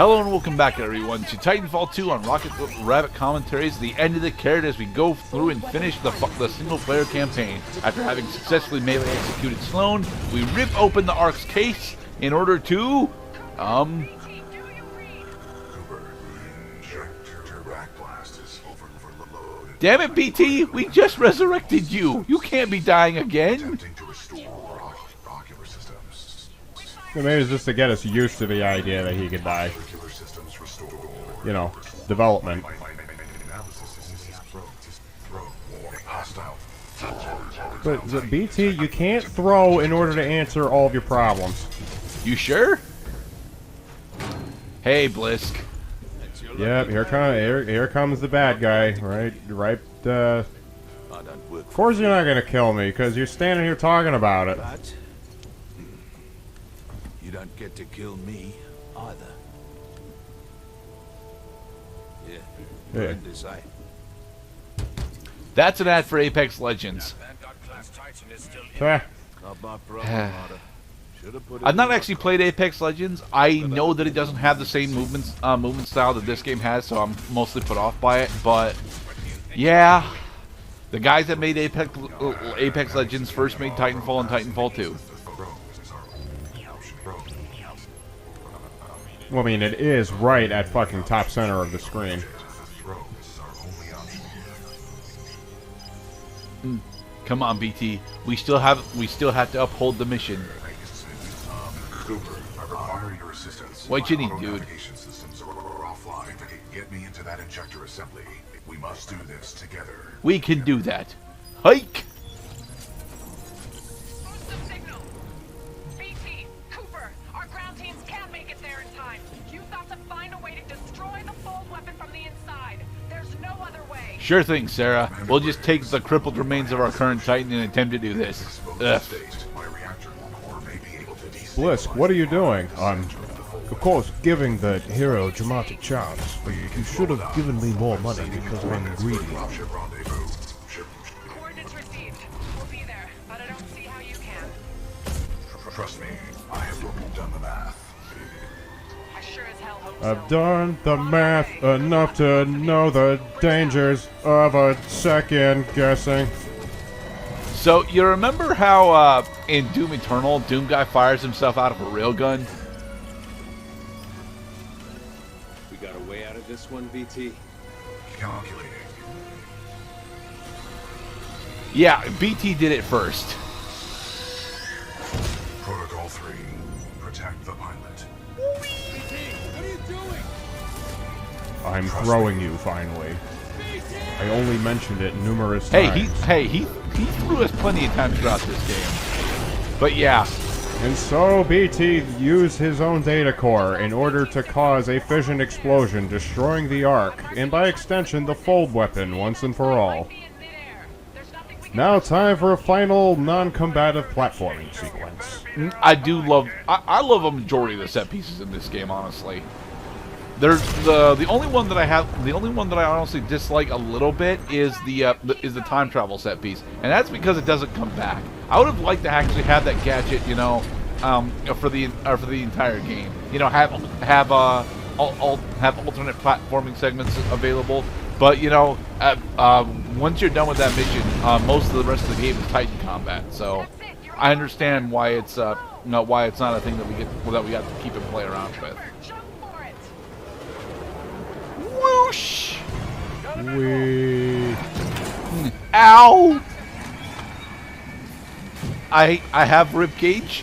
Hello and welcome back, everyone, to Titanfall 2 on Rocket Rabbit Commentaries, the end of the carrot as we go through and finish the single-player campaign. After having successfully melee executed Sloan, we rip open the Ark's case in order to, Damn it, BT! We just resurrected you! You can't be dying again! Maybe it's just to get us used to the idea that he could die. You know, development. But BT, you can't throw in order to answer all of your problems. You sure? Hey, Blisk. Yep, here comes the bad guy, right, of course you're not gonna kill me, because you're standing here talking about it. But you don't get to kill me, either. Yeah. That's an ad for Apex Legends. I've not actually played Apex Legends. I know that it doesn't have the same movement style that this game has, so I'm mostly put off by it. But yeah, the guys that made Apex Legends first made Titanfall and Titanfall 2. Well, I mean, it is right at fucking top center of the screen. Come on, BT. We still have to uphold the mission. What you need, dude? Get me into that injector assembly. We must do this together. We can do that. Hike. Signal. BT, Cooper, our ground teams can't make it there in time. You've got to find a way to destroy the fold weapon from the inside. There's no other way. Sure thing, Sarah. We'll just take the crippled remains of our current Titan and attempt to do this. Ugh. Blisk, what are you doing? I'm, of course, giving the hero a dramatic chance. You should have given me more money because I'm greedy. Coordinates received. We'll be there, but I don't see how you can. Trust me, I have done the math. I sure as hell hope I've done the math enough to know the dangers of a second guessing. So, you remember how in Doom Eternal, Doom Guy fires himself out of a railgun? We got a way out of this one, BT? Calculating. Yeah, BT did it first. Protocol 3. Protect the pilot. BT, what are you doing? I'm throwing you, finally. I only mentioned it numerous times. He threw us plenty of times throughout this game. But yeah. And so BT used his own data core in order to cause a fission explosion, destroying the Ark, and by extension the fold weapon once and for all. Now time for a final non-combative platforming sequence. I love a majority of the set pieces in this game, honestly. There's the only one that I honestly dislike a little bit is the time travel set piece, and that's because it doesn't come back. I would have liked to actually have that gadget, you know, for the entire game. You know, have alternate platforming segments available. But you know, once you're done with that mission, most of the rest of the game is Titan combat. So I understand why it's why it's not a thing that we have to keep and play around with. Whoosh! Wee. Ow! I have ribcage.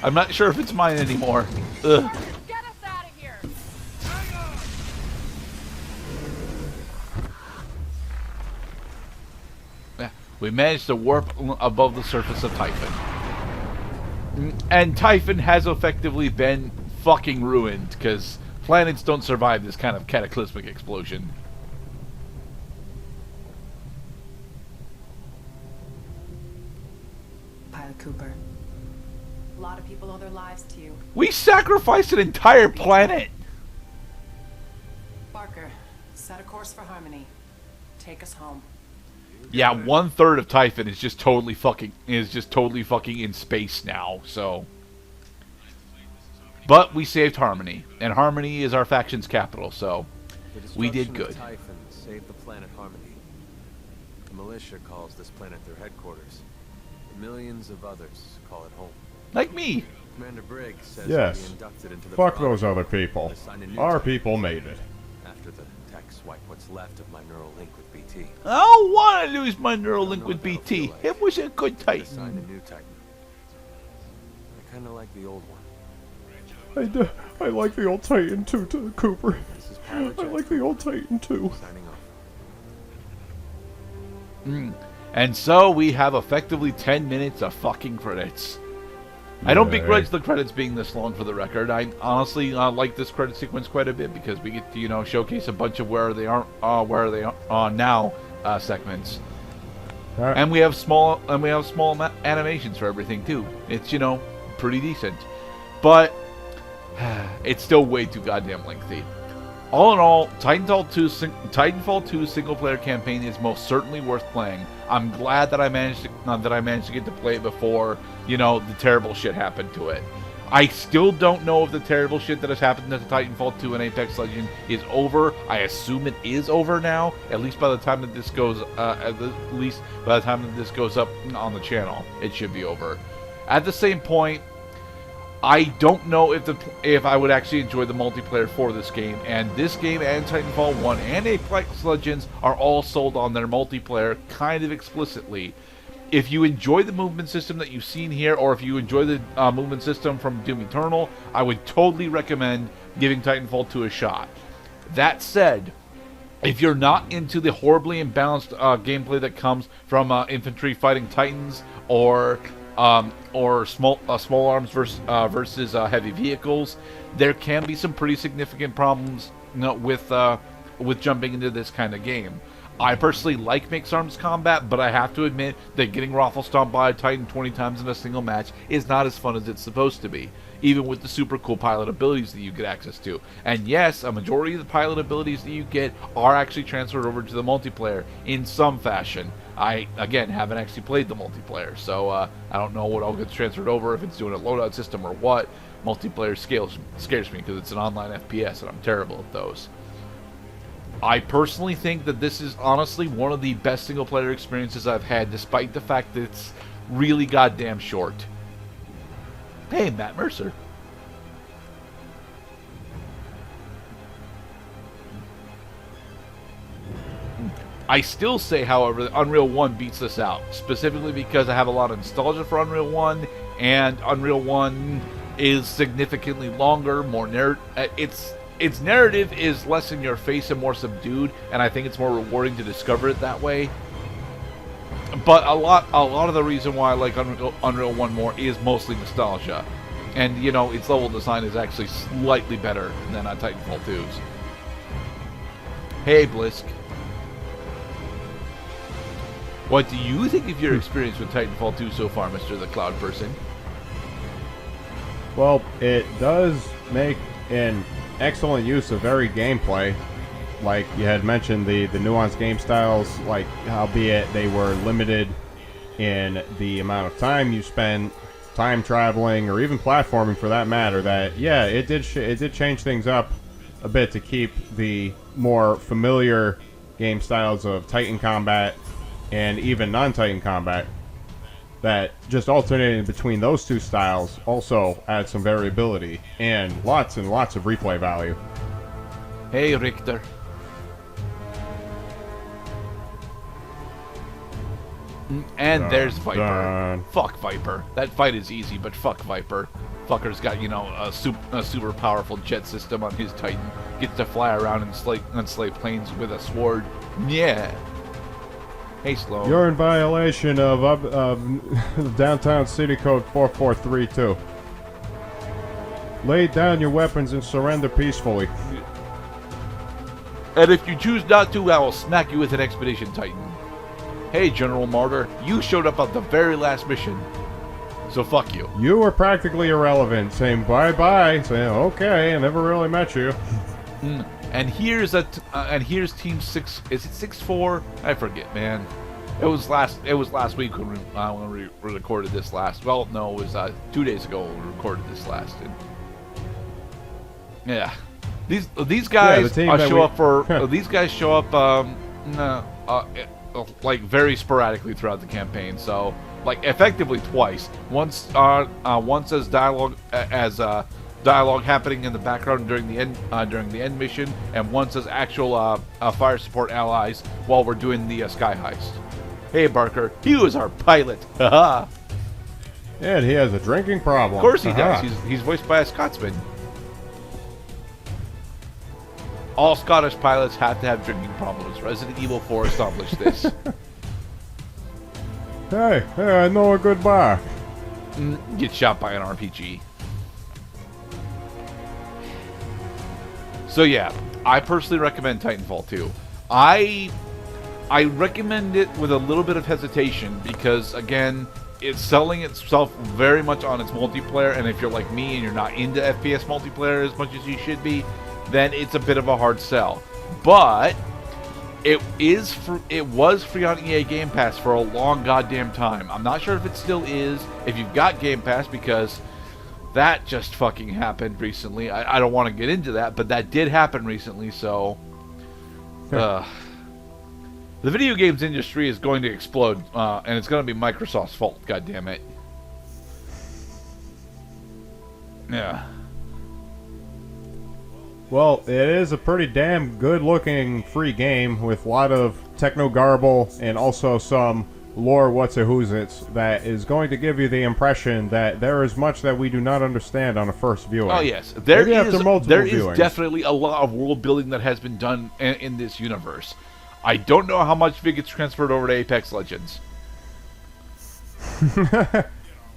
I'm not sure if it's mine anymore. Ugh. Get us out of here. Yeah, we managed to warp above the surface of Typhon. And Typhon has effectively been fucking ruined, because planets don't survive this kind of cataclysmic explosion. Pilot Cooper. A lot of people owe their lives to you. We sacrificed an entire planet! Barker, set a course for Harmony. Take us home. Yeah, 1/3 of Typhon is just totally fucking in space now, so But we saved Harmony, and Harmony is our faction's capital, so we did good. The Typhon saved the planet Harmony. The militia calls this planet their headquarters. Millions of others call it home. Like me. Commander Briggs says Yes. he'll be inducted into the Fuck Battalion those other people. and assign a new Our Titan. people made it. After the techs wipe what's left of my neural link with BT. I don't want to lose my neural link know with what that'll BT. feel like. It was a good Assign Titan. a new Titan. I kind of like the old one. I like the old Titan too, Cooper. This is Pilot I Jack like the old Titan too. signing off. And so we have effectively 10 minutes of fucking credits. I don't Yay. begrudge the credits being this long for the record. I honestly like this credit sequence quite a bit because we get to, you know, showcase a bunch of where they are now segments. And we have small animations for everything too. It's, you know, pretty decent. But it's still way too goddamn lengthy. All in all, Titanfall 2 single-player campaign is most certainly worth playing. I'm glad that I managed to get to play it before, you know, the terrible shit happened to it. I still don't know if the terrible shit that has happened to Titanfall 2 and Apex Legends is over. I assume it is over now, at least by the time that this goes, up on the channel, it should be over. At the same point, I don't know if I would actually enjoy the multiplayer for this game, and this game and Titanfall 1 and Apex Legends are all sold on their multiplayer kind of explicitly. If you enjoy the movement system that you've seen here, or if you enjoy the movement system from Doom Eternal, I would totally recommend giving Titanfall 2 a shot. That said, if you're not into the horribly imbalanced gameplay that comes from infantry fighting Titans, or small arms versus heavy vehicles, there can be some pretty significant problems, you know, with jumping into this kind of game. I personally like mixed arms combat, but I have to admit that getting raffle stomped by a Titan 20 times in a single match is not as fun as it's supposed to be, even with the super cool pilot abilities that you get access to. And yes, a majority of the pilot abilities that you get are actually transferred over to the multiplayer in some fashion. I, again, haven't actually played the multiplayer, so I don't know what all gets transferred over, if it's doing a loadout system or what. Multiplayer scares me because it's an online FPS, and I'm terrible at those. I personally think that this is honestly one of the best single-player experiences I've had, despite the fact that it's really goddamn short. Hey, Matt Mercer. I still say, however, that Unreal 1 beats this out, specifically because I have a lot of nostalgia for Unreal 1, and Unreal 1 is significantly longer, more its narrative is less in your face and more subdued, and I think it's more rewarding to discover it that way. But a lot of the reason why I like Unreal 1 more is mostly nostalgia. And, you know, its level design is actually slightly better than Titanfall 2's. Hey, Blisk. What do you think of your experience with Titanfall 2 so far, Mr. the Cloud Person? Well, it does make an excellent use of varied gameplay. Like you had mentioned, the nuanced game styles, like, albeit they were limited in the amount of time you spend time traveling or even platforming for that matter, that, yeah, it did change things up a bit to keep the more familiar game styles of Titan combat and even non-Titan combat, that just alternating between those two styles also adds some variability and lots of replay value. Hey, Richter. And there's Viper. Dun. Fuck Viper. That fight is easy, but fuck Viper. Fucker's got, you know, a super powerful jet system on his Titan. Gets to fly around and slay planes with a sword. Yeah. Hey, Sloan. You're in violation of Downtown City Code 4432. Lay down your weapons and surrender peacefully. And if you choose not to, I will smack you with an Expedition Titan. Hey, General Martyr, you showed up at the very last mission. So fuck you. You were practically irrelevant, saying bye-bye, saying, okay, I never really met you. And here's Team 6. Is it 6-4? I forget, man. It was last week when we recorded this last. Well, no, it was 2 days ago when we recorded this last. And Yeah. These guys the team that show we- up for these guys show up like very sporadically throughout the campaign. So like effectively twice. Once as dialogue dialogue happening in the background during the end mission, and once as actual fire support allies while we're doing the sky heist. Hey Barker, he was our pilot. Haha. And he has a drinking problem. Of course he Aha. does. He's voiced by a Scotsman. All Scottish pilots have to have drinking problems. Resident Evil 4 established this. Hey, I know a good bar. Get shot by an RPG. So yeah, I personally recommend Titanfall 2. I recommend it with a little bit of hesitation because, again, it's selling itself very much on its multiplayer, and if you're like me and you're not into FPS multiplayer as much as you should be, then it's a bit of a hard sell. But it was free on EA Game Pass for a long goddamn time. I'm not sure if it still is, if you've got Game Pass, because that just fucking happened recently. I don't want to get into that, but that did happen recently, so the video games industry is going to explode, and it's going to be Microsoft's fault, goddammit. Yeah. Well, it is a pretty damn good-looking free game with a lot of techno garble and also some lore what's-a-who's-its that is going to give you the impression that there is much that we do not understand on a first viewing. Oh yes, there Maybe after multiple is viewings. definitely a lot of world building that has been done in this universe. I don't know how much of it gets transferred over to Apex Legends.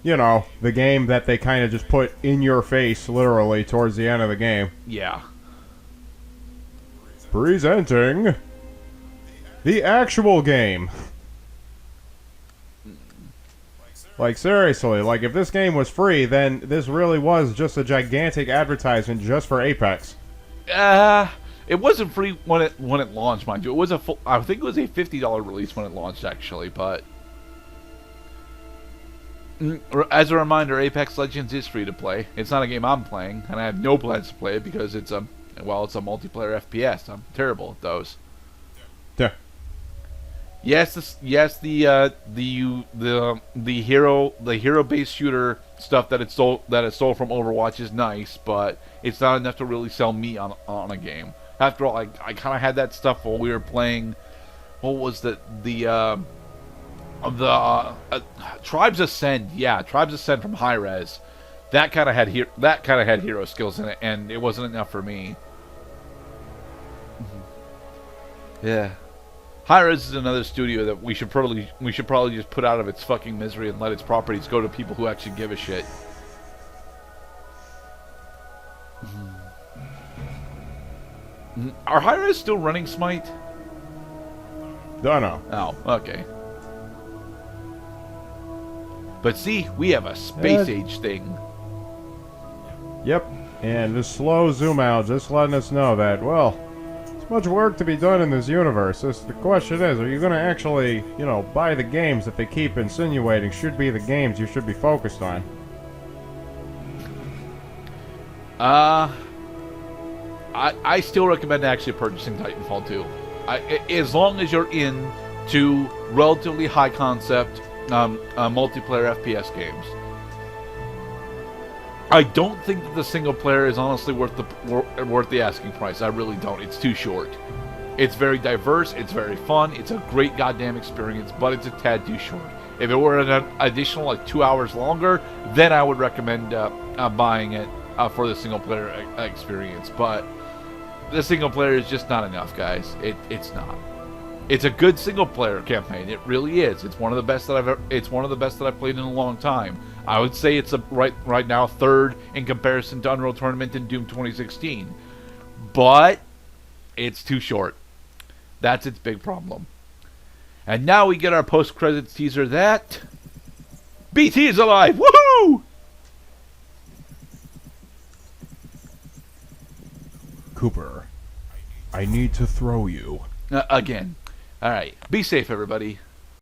You know, the game that they kind of just put in your face, literally, towards the end of the game. Yeah. Presenting the actual game. Like, seriously, like, if this game was free, then this really was just a gigantic advertisement just for Apex. It wasn't free when it launched, mind you. It was I think it was a $50 release when it launched, actually, but as a reminder, Apex Legends is free to play. It's not a game I'm playing, and I have no plans to play it because it's a multiplayer FPS. I'm terrible at those. Yeah. Yes, the hero-based shooter stuff that it stole from Overwatch is nice, but it's not enough to really sell me on a game. After all, I kind of had that stuff while we were playing. What was the Tribes Ascend? Yeah, Tribes Ascend from Hi-Rez. That kind of had hero skills in it, and it wasn't enough for me. Yeah. Hi-Rez is another studio that we should probably just put out of its fucking misery and let its properties go to people who actually give a shit. Are Hi-Rez still running Smite? Don't know. Oh, okay. But see, we have a space age thing. Yep. And this slow zoom out just letting us know that, well, there's much work to be done in this universe. The question is, are you going to actually, buy the games that they keep insinuating should be the games you should be focused on? I still recommend actually purchasing Titanfall 2. As long as you're into relatively high concept multiplayer FPS games. I don't think that the single player is honestly worth the asking price. I really don't. It's too short. It's very diverse. It's very fun. It's a great goddamn experience, but it's a tad too short. If it were an additional 2 hours longer, then I would recommend buying it for the single player experience. But the single player is just not enough, guys. It's not. It's a good single player campaign. It really is. It's one of the best that I've played in a long time. I would say it's right now third in comparison to Unreal Tournament and Doom 2016. But it's too short. That's its big problem. And now we get our post-credits teaser that BT is alive. Woohoo! Cooper, I need to throw you. Again. All right. Be safe, everybody.